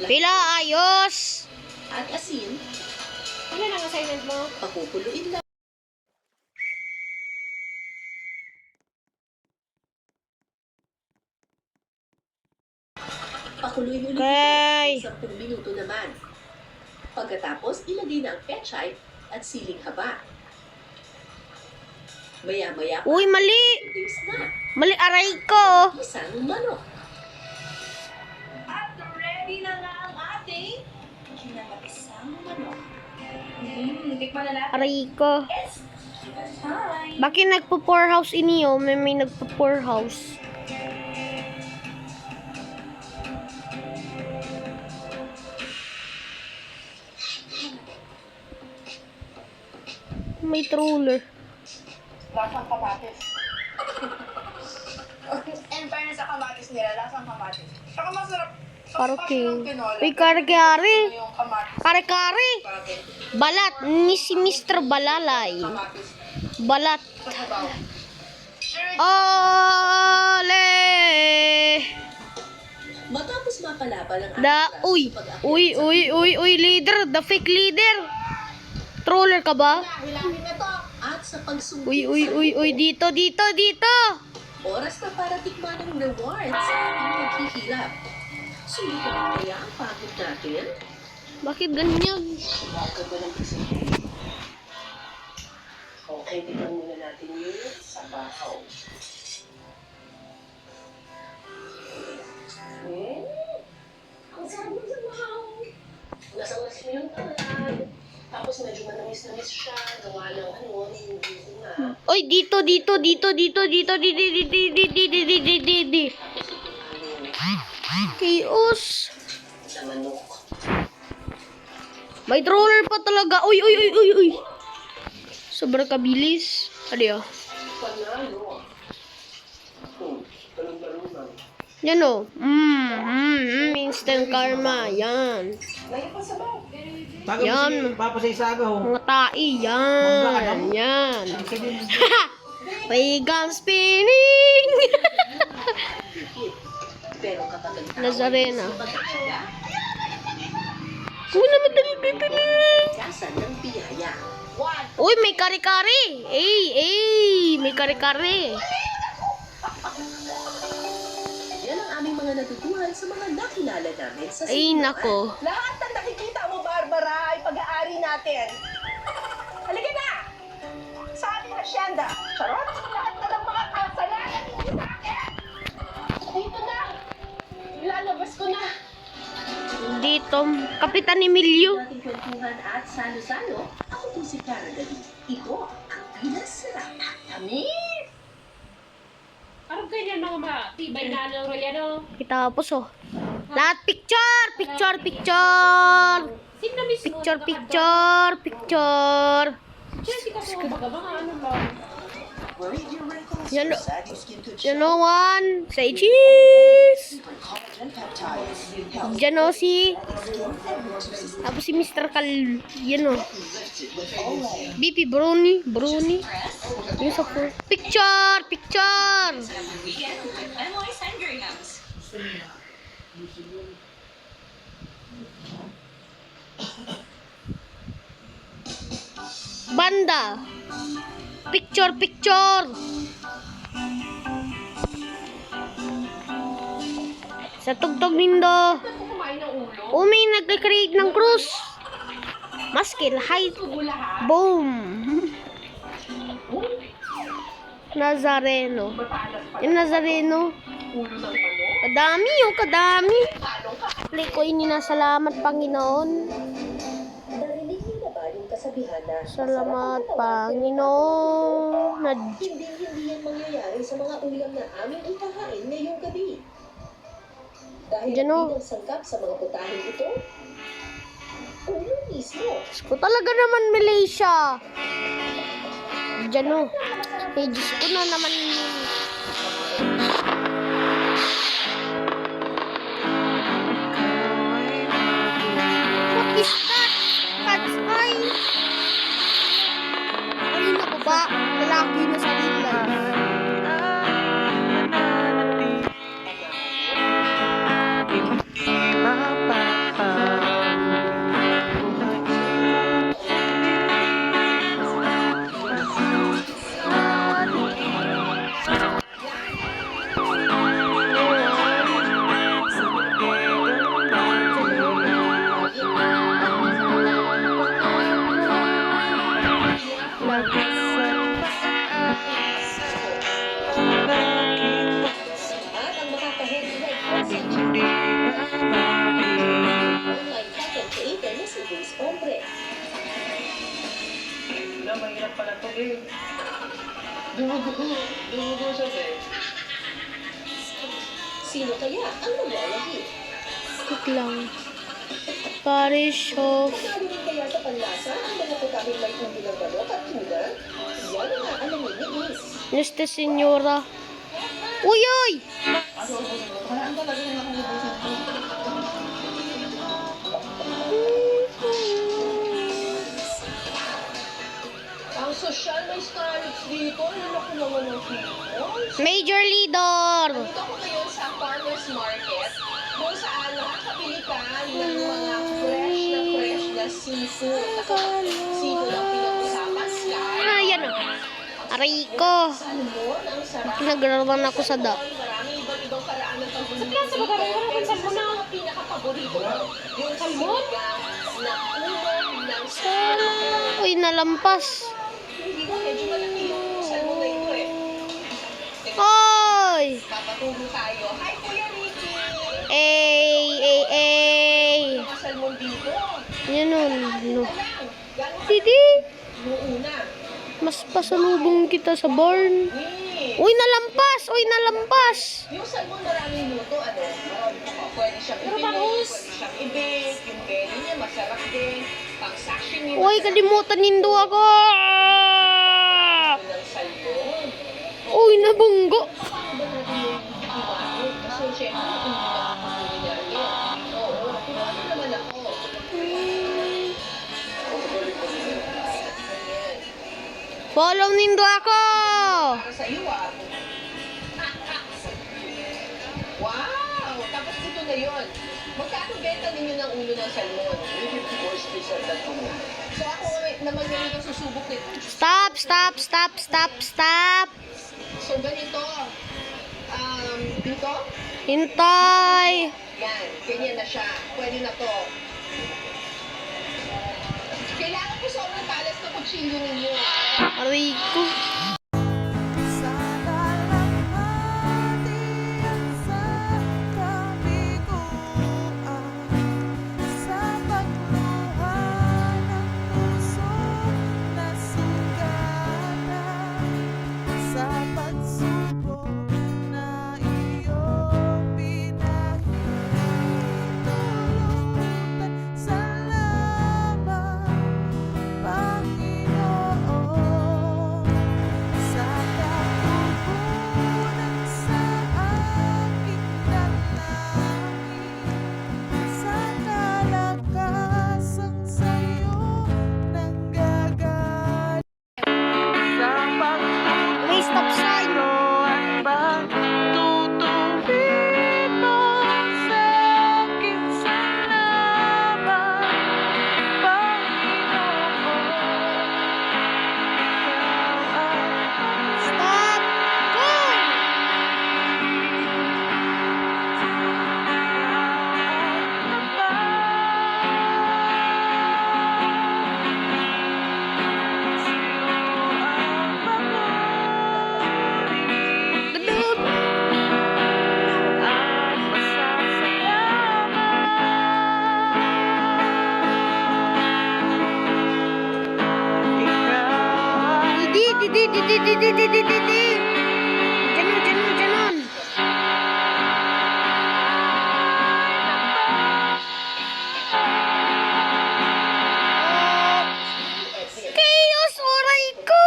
Pila, ayos! At asin, Ano ang assignment mo? pakukuluin lang. Pakuluin ulit Okay. ito, 10 minuto naman. Pagkatapos, ilagay na ang pechay at siling haba. Maya-maya pa, Uy, mali! taste na. Mali, aray ko! Isang manok. At ready na nga ang ating kinamatisang manok. Tikman na natin. Aray ko. It's time. Bakit nagpo-pour house iniyo? May nagpo-pour house. May troller. Lasang kamatis. And fairness sa kamatis nila, lasang kamatis. Saka masarap. Parang king. tinola. Uy, kare-kare. Yung kamatis. Kare-kare. Balat. Ni si Mr. Balalay. Kamatis. Balat. Sa sabaw. Ole! Matapos mapalaban ang Uy, leader. The fake leader. Troller ka ba? Hilangin na to. at sa pagsungkit Uy, dito. oras na para tikman ang rewards sa ating maghihilap. Sulit na kaya ang pagod natin? Bakit ganyan? Ganda ng kasi. Okay, tignan muna natin yun sa bahaw. Ang sarap ng sa bahaw. Lasang-las mo yung talag. Tapos medyo manamis-namis siya. Gawa ng hindi ko nga. Uy, dito. Chaos. Sa manok. May troller pa talaga. Uy. Sobrang kabilis. Ano yun? Panalo. Talong-talong lang. Yan o. Instant karma. Yan. Lagi pa sa bahaw. Yan. Papasaysaga ho. Mga tai. Yan. Pahigang spinning. Pero kapag ang tao Nazarena. ay pag-aaga, Uy, naman dali. kasan ng biyaya. Uy, may kare-kare. May kare-kare. Yan ang aming mga natutuhan sa mga nakilala namin sa Ay, nako. Lahat ng nakikita mo, Barbara, ay pag-aari natin. Halika na! Sa ating hasyenda. Charot! Lahat na ng mga kasalanan ninyo sa akin! Dito na! Ilalabas ko na! Dito. Kapitan Emilio. Ating kwentuhan at salo-salo, ako po si Cara Gali. Ito ang pinasarap at tamis. Parang ganyan mga matibay na ng Rolyano. Tapos oh. Lahat picture. Sino na mismo? Picture. Chelsea kasi mga ano ba? Yan o, one. Say cheese. Diyan o si. Tapos si Mr. Kal. Yan o. BP Bruni. Yung sa food. Picture. Banda. Picture. Sa tugtog nindo. Kumain ng ulo. May nag-create ng cruise. Maskil, height. Tugula ha? Boom. Nazareno. Yung Nazareno. Ulo ng manok. Kadami. Talong ka. Play ko ininasalamat, Panginoon. Narinig niyo na ba yung kasabihan na Salamat, Panginoon. hindi yan mangyayari sa mga ulam na aming ihahain ngayong gabi. Dahil Diyan, oh. bilang sangkap sa mga putahin ito, ulo mismo. Ko talaga naman, Malaysia. Diyan o. Diyos ko na naman. What is that? Cat's eye? Ay, naku ba? Lalaki na sa real life. kahit like concept. Online content creator na si Luis Ombre. Wala, mahirap pala to, eh. Dumugo siya, eh. Sino kaya ang maglalahi? Wait lang. Parish of... Panalo rin kaya sa panlasa ang mga pagkain may ubi ng balok at tuna? Yan ang aalamin ni Is. Nuestra Señora. Uy, uy! Kaya ang talaga yung nakulibusan ko. Ang sosyal na starlets dito, nalaki naman ng people. Major Leader! Nandito ako ngayon sa farmer's market kung saan nakakabili ka ng mga fresh na seafood. Seafood ang pinag-usapan, Sky. Ah, yan o. Aray ko. Salmon, ang sarap. Nagrawan ako sa da. Maraming iba't-ibang paraan ng pagbili ng seafood. Pero isa sa mga pinaka-paborito ko, yung sinigang na ulam ng sarap. Uy, nalampas. Hindi ba medyo malaki yung salmon na ito eh. Oy! Papatuloy tayo. Hi, Kuya Ricky! Ay. Salmon dito. Yan o. No. Gano'n Didi. yung una. Mas pasalubong kita sa barn. Uy, nalampas! Uy, nalampas! Yung salmon maraming luto, ano? Pwede siyang i-bake, pwede siyang i-bake. Yung belly niya, masarap din. Pang sashimi, Uy, kalimutan nindo ako! ng salmon. Uy, nabunggo! Paano ba natin yung iwain? Kasi syempre, hindi na pamilya yan. Oo, pinano naman ako. Ayan. Follow nindo ako! Para sa iyo, ah. Wow! Tapos ito na yun. Magkano benta ninyo ng ulo ng salmon? 54 special na to. So ako naman ngayon yung susubok nito. Stop, stop, stop, stop, stop! So ganito. Dito? Hintay! Yan. Ganyan na siya. Pwede na to. Kailangan ko sobrang talas na kutsilyo ninyo. Aray ko. May stop sign. Stop! Go! Ganun. Di. Ganun. Chaos, oray ko!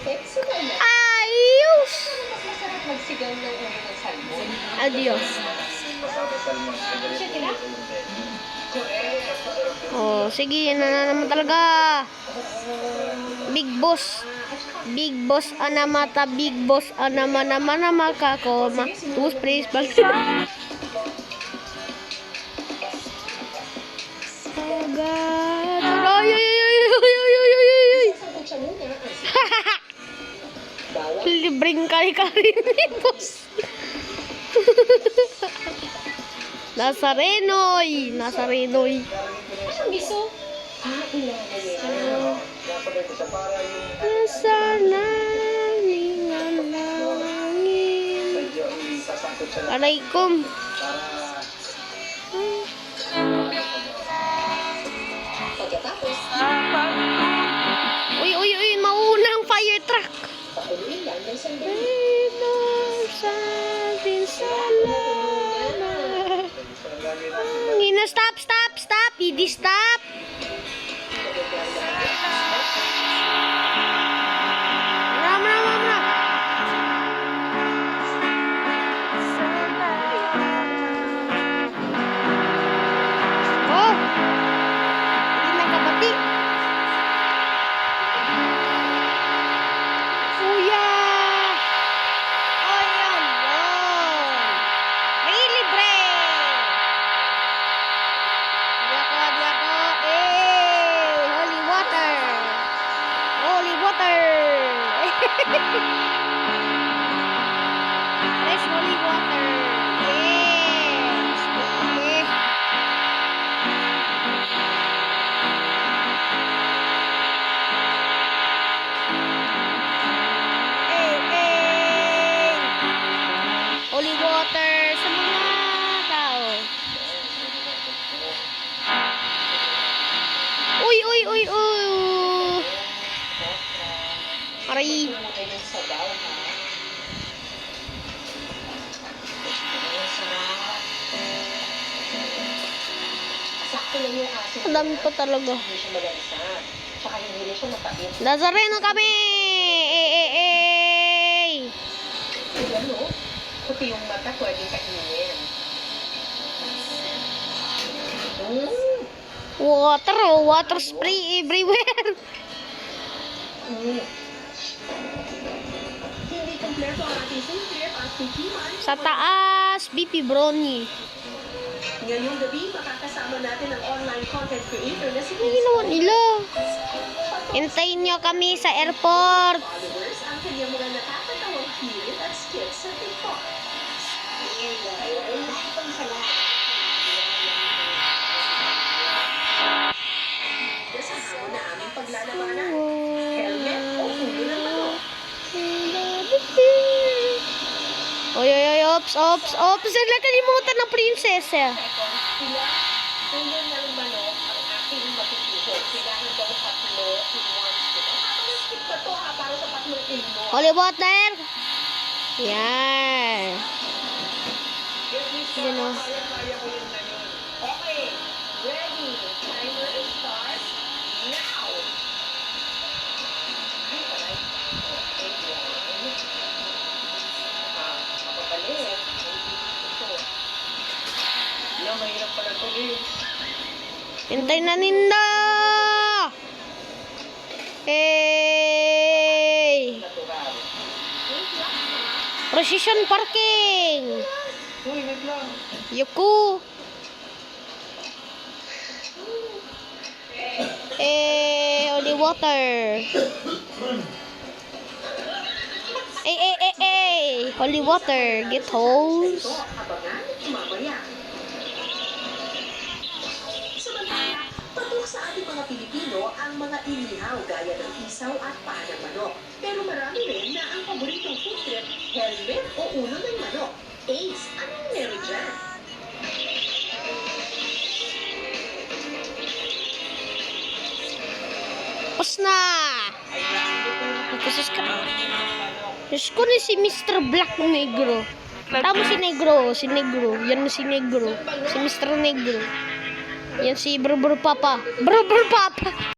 Excellent na. Ayos! Mas masarap magsigaw ng ulo ng salmon. Adios. Oh, sige, yan na naman talaga. Big boss. Big boss anamata, big boss anama kako. Toothpaste bag. Agad. Ay. Sa kutsa muna. Libreng kari-kari ni boss. Nazarenoy. Anong miso? Ilangan yan. Nasa langit ang langit. Alaikum. Pagkatapos, Uy, uy, uy, maunang fire truck. pakuluin lang ng sandali. Ngina, stop, stop, stop. Hindi stop. Ram, ram, ram, ram. Oh. Hindi nagkabati. Kuya. Oh, yun, yun. Really brave. Di ako. Holy water. Holy water. Fresh holy water. Yes. Yeah. Holy water sa mga tao. Uy, uy, uy, uy. Aray. Ayun sa daw, ha? Ayun sa sakto lang yung aso. Ang dami pa talaga. Hindi siya maganisa. Tsaka hindi rin siya mapait. Nazareno kami! Ayan, no? Puti yung mata, pwedeng kainin. Water, oh. Water spray everywhere. Hindi kompleto ang ating food trip at tikiman. Sa taas, BP Brownie. Ngayong gabi, makakasama natin ang online content creator na si Ano ginawa nila? Hintayin nyo kami sa airport. followers ang kanyang mga nakakatawang hirit at skits sa TikTok. Kasama na aming paglalabanan. Helmet o ulo ng manok. Oy, oy, oy, ops, ops, ops. Nakalimutan ng prinsesa. Ulo ng manok ang aking matutuho. Kailangan daw tatlo in one stick. Ang haba ng stick na to ha, para sa tatlong ulo. Holy water. Yan. Yan o. Okay, ready. Timer starts now. Ay, aray. Okay, one. Mapapalit. Ito. Yan, mahirap pala ito eh. Hintay na ninda. Hey. Natural. Precision parking. Uy, wait lang. Yuku. Holy water. Holy water. Get hose. Ito, abangan, mamaya. Samantala, patok sa ating mga Pilipino ang mga inihaw gaya ng isaw at paa ng manok. Pero marami rin na ang paboritong food trip, helmet o ulo ng manok. Ace, anong meron dyan? Tapos na. Nagkasus ka. Diyos ko na si Mr. Black Negro. Tama si Negro. Si Negro. Yan si Negro. Si Mr. Negro. Yan si Bro Papa. Bro Papa.